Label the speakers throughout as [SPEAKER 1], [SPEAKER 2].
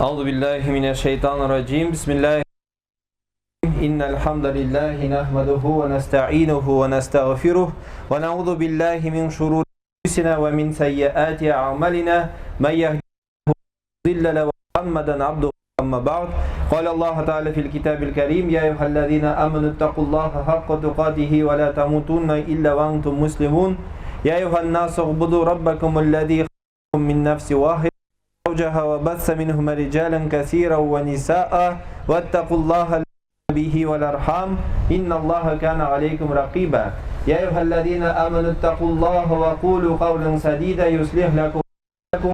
[SPEAKER 1] أعوذ بالله من الشيطان الرجيم بسم الله إن الحمد لله نحمده ونستعينه ونستغفره ونعوذ بالله من شرور أنفسنا ومن سيئات أعمالنا من يهده ضل له محمدا عبده أما بعد قال الله تعالى في الكتاب الكريم يا أيها الذين آمنوا اتقوا الله حق تقاته ولا تموتن إلا وأنتم مسلمون يا أيها الناس اعبدوا ربكم الذي خلقكم من نفس واحدة زوجها وبث منهما رجالا كثيرا ونساء واتقوا الله به والأرحام إن الله كان عليكم رقيبا يا أيها الذين آمنوا اتقوا الله وقولوا قولا سديدا يصلح لكم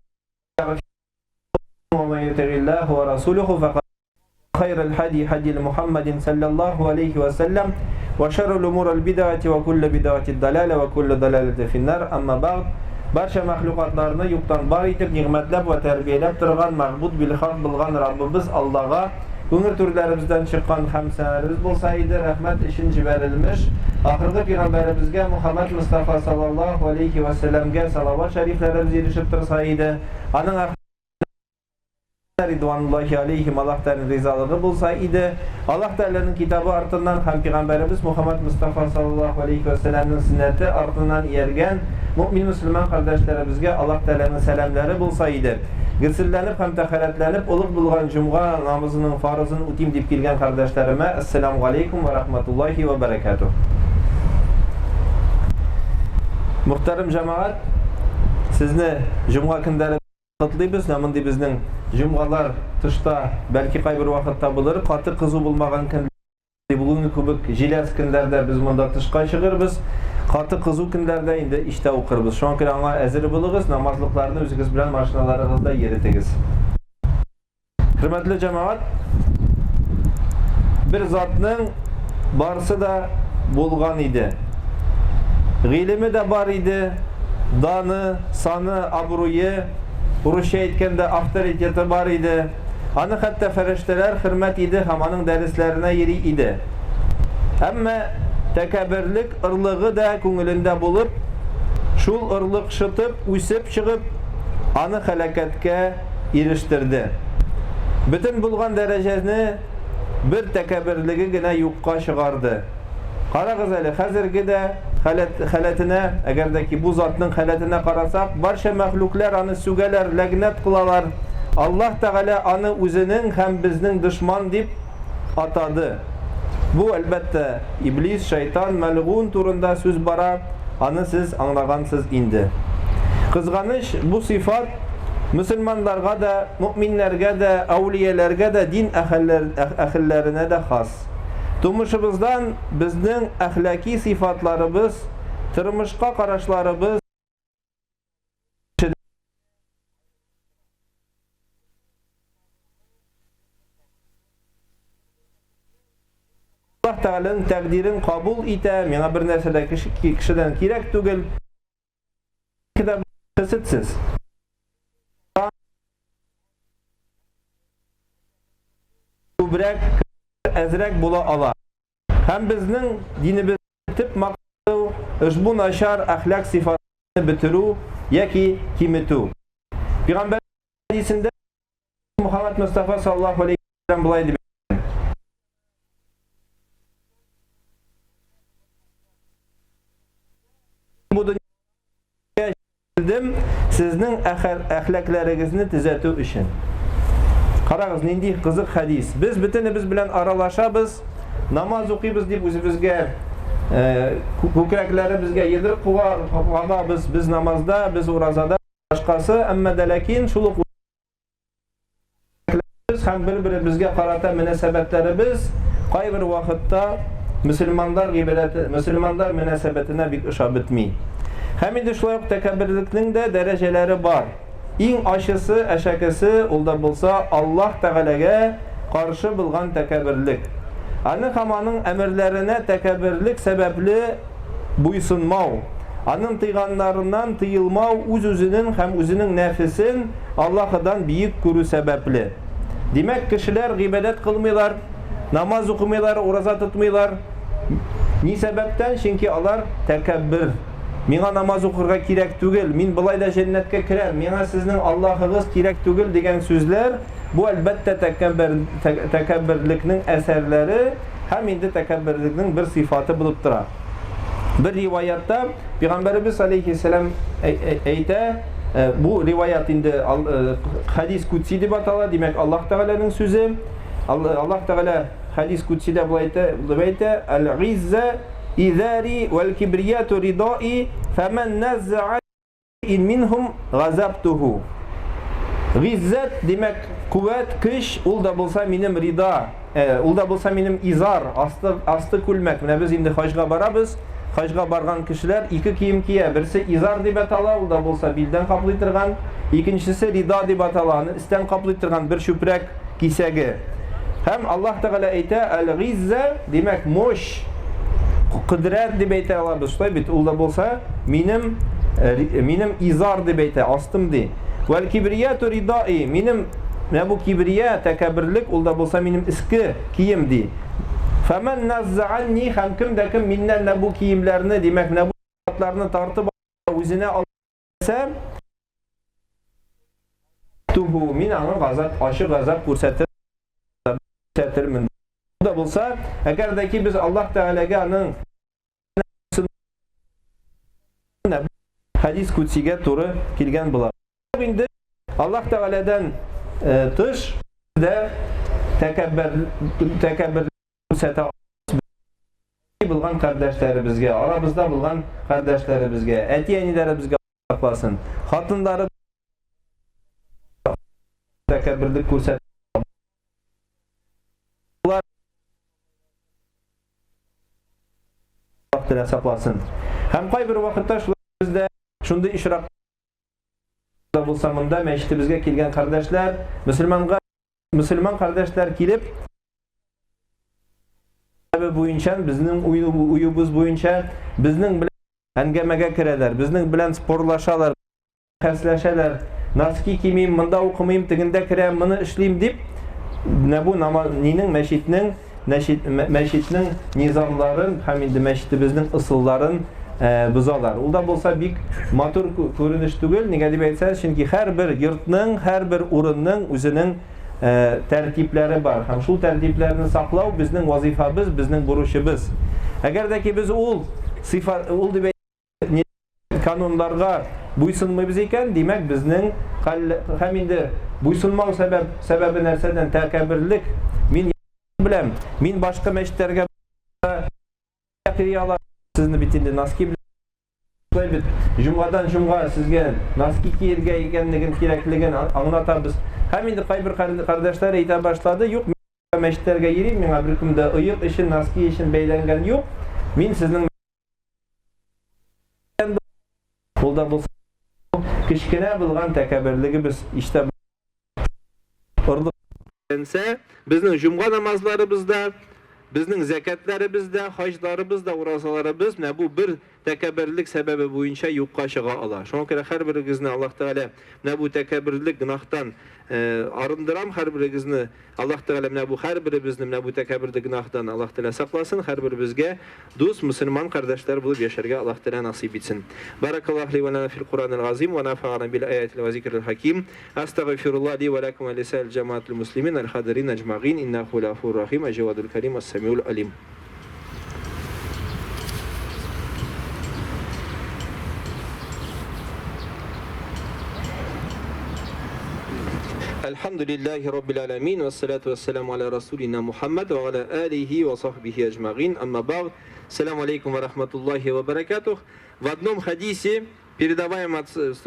[SPEAKER 1] ومن يطع الله ورسوله فقد خير الهدي هدي محمد صلى الله عليه وسلم وشر الأمور البدعة وكل بدعة ضلالة وكل ضلالة في النار أما بعد barcha mahluqotlarni yo'qdan bor etib ni'matlab va tarbiyalab turgan ma'bud bil haq bilgan Rabbimiz Allohga ko'ngil turlarimizdan chiqqan hamsanlarimiz bo'lsa edi, rahmat ishin jibarilmish oxirgi payg'ambarimizga Muhammad Mustafa sallallohu alayhi va sallamga salovat shariflarimiz yetishib tursa edi, aning ridvanullohi alayhim Alloh taoloning rizoligi bo'lsa edi, Alloh taoloning kitobi ortidan ham payg'ambarimiz Muhammad Mustafa sallallohu alayhi va sallamning sunnati ortidan ergan mu'min musulmon qardoshlarımizga Alloh taoloning salamlari bo'lsa edi. G'usullanib ham tahoratlanib ulug' bo'lgan jum'a namozining farzini o'tayim deb kelgan qardoshlarima assalomu alaykum va rahmatullohi va barakatuh. Muhtaram jamoat, sizni jum'a kunlari qutlaymiz. Namunda bizning jum'alar tishda balki qay bir vaqtda bo'lar, qattiq qiziq bo'lmagan kun bugungi kubik jilas kunlarda biz bunda tishqa chiqirmiz. Qattiq qiziq kunlarda endi ishda o'qirmiz. Shu kun anga azir bo'ling'iz, namozliqlarni o'zingiz bilan mashinalaringizda yeritingiz. Hurmatli jamoat, bir zotning borsida bo'lgan edi. G'ilimi da bor edi, doni, soni, obro'yi, urushga aytganda avtoriteti bor edi. Ani hatto farishtalar hurmat edi, hamaning darslarına yeri edi. Ammo takabbirlik irlig'i da ko'ngilida bo'lib, shul irliq shitib, o'sib chiqib, ani halokatga erishtirdi. Butun bo'lgan darajasini bir takabbirligigina yo'qqa chiqardi. Qarag'iz, hozirgida halatına, agardaki bu zotning halatına qarasak, barcha mahluqlar ani sugalar, lagnat qilalar. Allah Teala ani o'zining ham bizning dushman deb atadı. Bu albatta iblis, shayton, mal'un turunda so'z bara, ani siz anlagansiz indi. Qizg'anish bu sifat musulmonlarga da, mu'minlarga da, avliyalarga da, din ahillarına da xos. Turmushimizdan bizning axloqiy sifatlarimiz, turmushga qarashlarimiz Allah Teala'nın takdirini kabul ite, mena bir narsada kişiden kerak tugul, kitap kısıtsız. Kubrak, ezrek bula ala. Hem bizning dinimiz tip maqsadu ushbu nashar ahlak sifatini bitiru yoki kimitu. Peygamber hadisinde Muhammed Mustafa sallallahu aleyhi ve sellem bulay deb sizning axloqlaringizni tuzatuv uchun. Qarag'iz, nendek qiziq hadis. Biz biz bilan aralashamiz, namoz o'qiymiz deb o'zimizga ko'kraklari bizga yedirib qo'yamiz. Biz namozda, biz ro'zada, boshqasi, ammo lakin shuluq biz ham bir-birimizga qarata munosabatlarimiz qay bir vaqtda musulmonlar munosabatini bek ishabitmi. Hamida shulay takabbirlikning de derejeleri var. Eng aşısı, aşakısı olda bulsa Allah Teala'ga qarşı bulgan takabbirlik. Ani hamanın emirlerine takabbirlik sebepli buysunmav. Anın tıyganlarından tıyılmav, özünün hem özünün nefisin Allah'dan büyük kuru sebepli. Demek kişiler gıybet kılmıyorlar, namaz okumuyorlar, oruç tutmuyorlar. Ni sebepten? Çünkü onlar takabbir. Миңа намаз укырга кирәк түгел, мин былай да җәннәткә керәм, миңа сезнең Аллаһыгыз кирәк түгел дигән сүзләр bu elbette tekebbürlüknün eserleri hem indi tekebbürlüknün bir sıfatı bulup durar. Bir rivayatta Peygamberimiz Aleyhisselam eyte bu rivayet indi hadis kutsi deb atala, demek Allah Teala'nın sözü. Allah Teala hadis kutside bulayta el-izze izari vel kibriyatu ridai femen nazza'a in minhum gazabtuhu. İzzet demek kuvvet, kış, ul da bulsa benim rida, ul da bulsa benim izar, astı külmek. Mine biz indi hacga barabız, hacga bargan kişiler iki kiyim kiye. Birisi izar deb atala, ul da bulsa bilden kaplaytırgan, ikincisi rida deb atala, isten kaplaytırgan bir şüprek kisegi. Hem Allah Teala eyte el-izze demek moş, kudret deb eyte alabız. Ul da bulsa benim izar deb eyte, astım de. Vel kibriyatu ridai, benim ne bu kibriya tekebbürlük ul da bulsa benim iski kiyimdi. Femen nazza'anni hem kim de kim minnen ne bu kiyimlerini demek ne bu atlarını tartıp üzerine alsa tuhu min anı gazap aşı gazap kursettir min. Bu da bulsa eğer de ki biz Allah Teala'nın hadis kutsiga to'g'ri kelgan bo'ladi. Endi Allah Teala'dan tış de tekebbür seta bulgan kardeşlerimizge, aramızda bulgan kardeşlerimizge, etiyenilerimizge saklasın. Hatınları tekebbürlük kurset. Bunlar saklasın. Hem kay bir vakitte bizde şunda işrak bulsamında meşritimizge kelgen kardeşler, Müslüman kardeşler kelip boyunca bizning uyubuz boyunca bizning bilan angamega kiradilar, bizning bilan sporlashalar, haslashalar, naski kiymayim, mında o'qimayim, tiginde kirayim, buni ishlayim deb bu namazning meşitning nizamların hem indi meşitimizning usullarin buzalar. Ulda bolsa bik motor ko'rinish tugul, nega deb aytsangiz, chunki har bir yurtning, har bir o'rinning o'zining tertipleri var. Hem şu tertiplerini saklav bizning vazifamiz, bizning buruşimiz. Eğer de ki biz ul deb kanunlarga buysunmayız ekan, demek bizning hem indi buysunmav sebebi nerseden tekebbürlük. Men başka meşitlerge kiriyalar sizni bitindi naski bilen Cuma'dan Cuma sizge naski kiyirge ekenligin kerakligini anlatamiz. Hem indi kay bir kardeşler eyte başladı. Yok men meşitlerge gireyim, men bir kimde ıyık işin, naski işin beylengen yok. Men sizning kolda bulsa kişkine bulgan tekebbürlüğü biz işte orada bizning Cuma namazlarımızda, bizning zekatlarımızda, haclarımızda, urasalarımız ne bu bir tekebbürlük sebebi boyunca yokka çığa ala. Şuna göre her birigizni Allah Teala ne bu tekebbürlük günahtan arındıram, her birigizni Allah Teala ne bu her birimizni ne bu tekebbürlük günahtan Allah Teala saklasın, her birimizge dost Müslüman kardeşler bulup yaşarga Allah Teala nasip etsin. Barakallahu li ve lana fil Kur'anil azim ve nafa'ana bil ayatil ve zikril hakim. Estağfirullah li ve lakum ve lisa'il cemaatil muslimin el hadirin ecma'in innahu lafur rahim ecevadul karim es-semiul alim. Elhamdülillahi Rabbil alemin ve salatu ve selamu ala Resulina Muhammed ve ala alihi ve sahbihi ecma'in. Amma ba'd. Selamu aleykum ve rahmetullahi ve berekatuh. В одном хадисе передаваем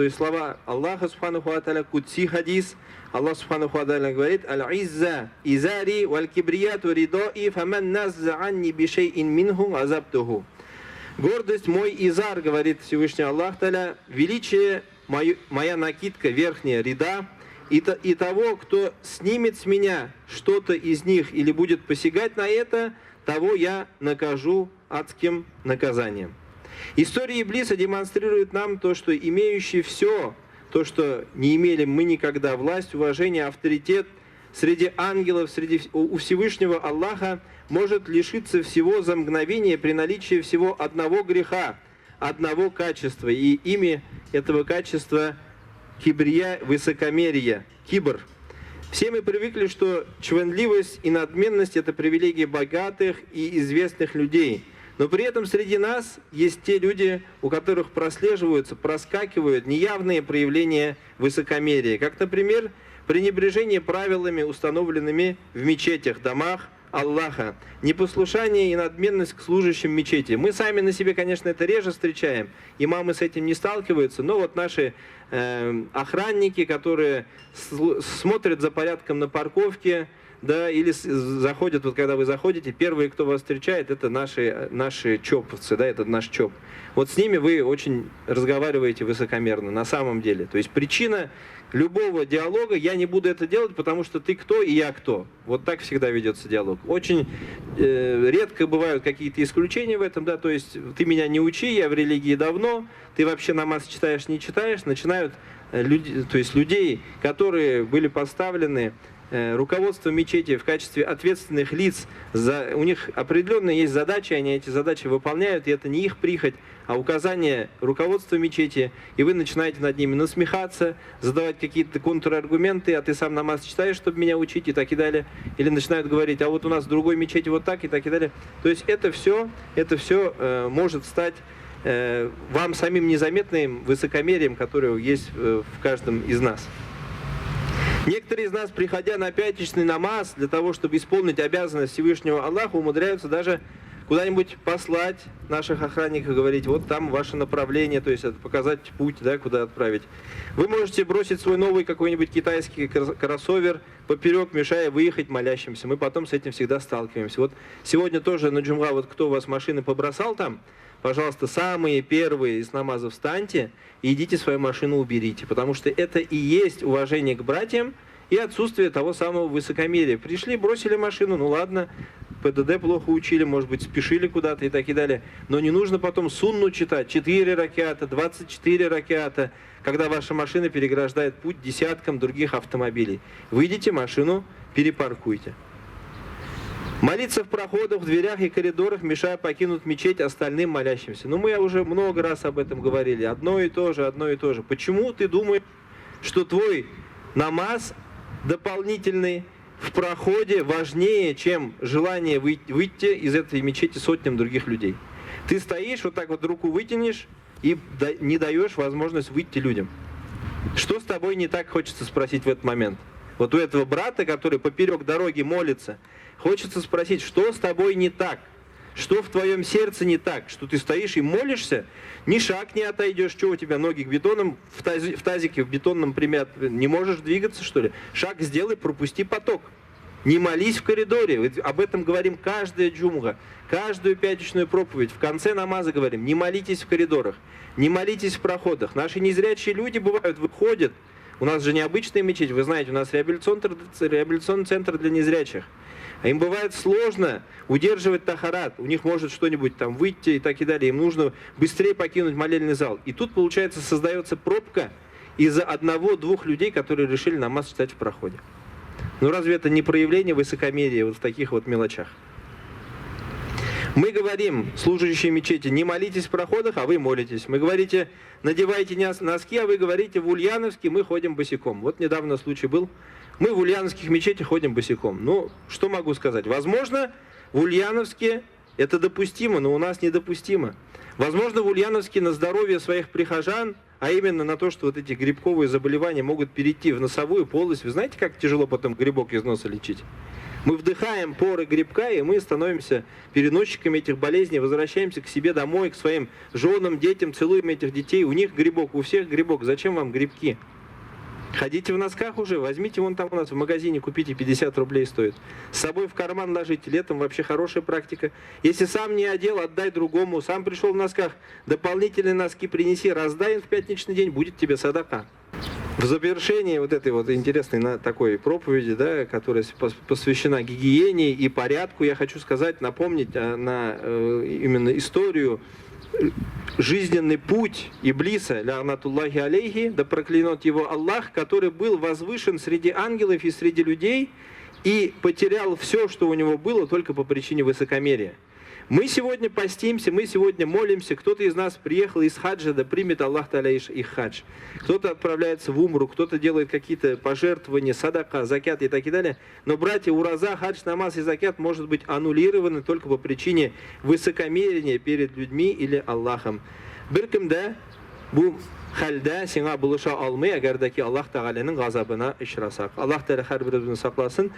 [SPEAKER 1] слова Аллаха Субханаху ва Тааля, кутси хадис. Аллах Субханаху ва Тааля говорит: «Аль-изза изари валь-кибрияту ридаи, фаман назза анни бишейин минху азабтуху». Гордость мой изар, говорит Всевышний Аллах Тааля, величие моя накидка верхняя, рида, и того, кто снимет с меня что-то из них или будет посягать на это, того я накажу адским наказанием. История Иблиса демонстрирует нам то, что имеющий все, то, что не имели мы никогда, власть, уважение, авторитет среди ангелов, у Всевышнего Аллаха, может лишиться всего за мгновение при наличии всего одного греха, одного качества. И имя этого качества — кибрия, высокомерие, кибр. Все мы привыкли, что чванливость и надменность – это привилегии богатых и известных людей. Но при этом среди нас есть те люди, у которых проскакивают неявные проявления высокомерия. Как, например, пренебрежение правилами, установленными в мечетях, домах Аллаха, непослушание и надменность к служащим мечети. Мы сами на себе, конечно, это реже встречаем, имамы с этим не сталкиваются, но вот наши охранники, которые смотрят за порядком на парковке, да, или заходят, вот когда вы заходите, первые, кто вас встречает, это наши чоповцы, да, это наш чоп. Вот с ними вы очень разговариваете высокомерно, на самом деле. То есть причина любого диалога: я не буду это делать, потому что ты кто и я кто. Вот так всегда ведется диалог. Очень редко бывают какие-то исключения в этом, да, то есть ты меня не учи, я в религии давно, ты вообще намаз читаешь, не читаешь, начинают людей, которые были поставлены руководством мечети в качестве ответственных лиц, у них определенные есть задачи, они эти задачи выполняют, и это не их прихоть, а указание руководства мечети, и вы начинаете над ними насмехаться, задавать какие-то контраргументы: а ты сам намаз читаешь, чтобы меня учить, и так и далее. Или начинают говорить: а вот у нас в другой мечети вот так, и так и далее. То есть это все может стать вам самим незаметным высокомерием, которое есть в каждом из нас. Некоторые из нас, приходя на пятничный намаз для того, чтобы исполнить обязанность Всевышнего Аллаха, умудряются даже куда-нибудь послать наших охранников, говорить: вот там ваше направление, то есть это показать путь, да, куда отправить. Вы можете бросить свой новый какой-нибудь китайский кроссовер поперек, мешая выехать молящимся. Мы потом с этим всегда сталкиваемся. Вот сегодня тоже на джумга, вот кто у вас машины побросал там, пожалуйста, самые первые из намаза встаньте и идите свою машину уберите, потому что это и есть уважение к братьям и отсутствие того самого высокомерия. Пришли, бросили машину, ну ладно, ПДД плохо учили, может быть, спешили куда-то и так и далее, но не нужно потом сунну читать, 4 ракята, 24 ракята, когда ваша машина переграждает путь десяткам других автомобилей. Выйдите, машину перепаркуйте. Молиться в проходах, в дверях и коридорах, мешая покинуть мечеть остальным молящимся. Ну, мы уже много раз об этом говорили. Одно и то же, одно и то же. Почему ты думаешь, что твой намаз дополнительный в проходе важнее, чем желание выйти из этой мечети сотням других людей? Ты стоишь, вот так вот руку вытянешь и не даешь возможность выйти людям. Что с тобой не так, хочется спросить в этот момент? Вот у этого брата, который поперек дороги молится, хочется спросить: что с тобой не так? Что в твоем сердце не так? Что ты стоишь и молишься, ни шаг не отойдешь, что у тебя ноги к бетонам, в тазике в бетонном примят, не можешь двигаться, что ли? Шаг сделай, пропусти поток. Не молись в коридоре. Об этом говорим каждая джумга, каждую пятничную проповедь. В конце намаза говорим: не молитесь в коридорах, не молитесь в проходах. Наши незрячие люди бывают, выходят. У нас же необычная мечеть, вы знаете, у нас реабилитационный центр для незрячих. А им бывает сложно удерживать тахарат, у них может что-нибудь там выйти и так и далее, им нужно быстрее покинуть молельный зал. И тут, получается, создается пробка из-за одного-двух людей, которые решили намаз читать в проходе. Ну разве это не проявление высокомерия вот в таких вот мелочах? Мы говорим, служащие мечети: не молитесь в проходах, а вы молитесь. Мы говорите: надевайте носки, а вы говорите: в Ульяновске мы ходим босиком. Вот недавно случай был. Мы в ульяновских мечетях ходим босиком. Ну, что могу сказать? Возможно, в Ульяновске это допустимо, но у нас недопустимо. Возможно, в Ульяновске на здоровье своих прихожан, а именно на то, что вот эти грибковые заболевания могут перейти в носовую полость. Вы знаете, как тяжело потом грибок из носа лечить? Мы вдыхаем поры грибка, и мы становимся переносчиками этих болезней, возвращаемся к себе домой, к своим женам, детям, целуем этих детей. У них грибок, у всех грибок. Зачем вам грибки? Ходите в носках уже, возьмите вон там у нас в магазине, купите, 50 рублей стоит. С собой в карман ложите, летом вообще хорошая практика. Если сам не одел, отдай другому, сам пришел в носках, дополнительные носки принеси, раздай в пятничный день, будет тебе садака. В завершении вот этой вот интересной такой проповеди, да, которая посвящена гигиене и порядку, я хочу сказать, напомнить именно историю, жизненный путь Иблиса, ла'натуллахи алейхи, да проклянет его Аллах, который был возвышен среди ангелов и среди людей и потерял все, что у него было, только по причине высокомерия.
[SPEAKER 2] Мы сегодня постимся, мы сегодня молимся. Кто-то из нас приехал из хаджа, да примет Аллах Та'аля их хадж. Кто-то отправляется в умру, кто-то делает какие-то пожертвования, садака, закят и так далее. Но, братья, ураза, хадж, намаз и закят может быть аннулированы только по причине высокомерия перед людьми или Аллахом. Биркимде бу хәлдә сиңа булыша алмый, әгәр дә ки Аллах Тәгаләнең газабына очрасак. Аллах Тәгалә һәрберебезне сакласын.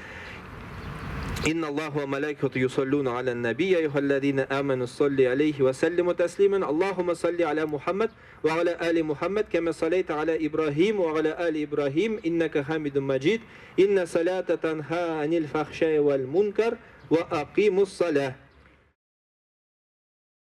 [SPEAKER 2] إن الله وملائكته يصلون على النبي يا أيها الذين آمنوا صلوا عليه وسلموا تسليما اللهم صل على محمد وعلى آل محمد كما صليت على إبراهيم وعلى آل إبراهيم إنك حميد مجيد إن صلاة تنهى عن الفحشاء والمنكر وأقيموا الصلاة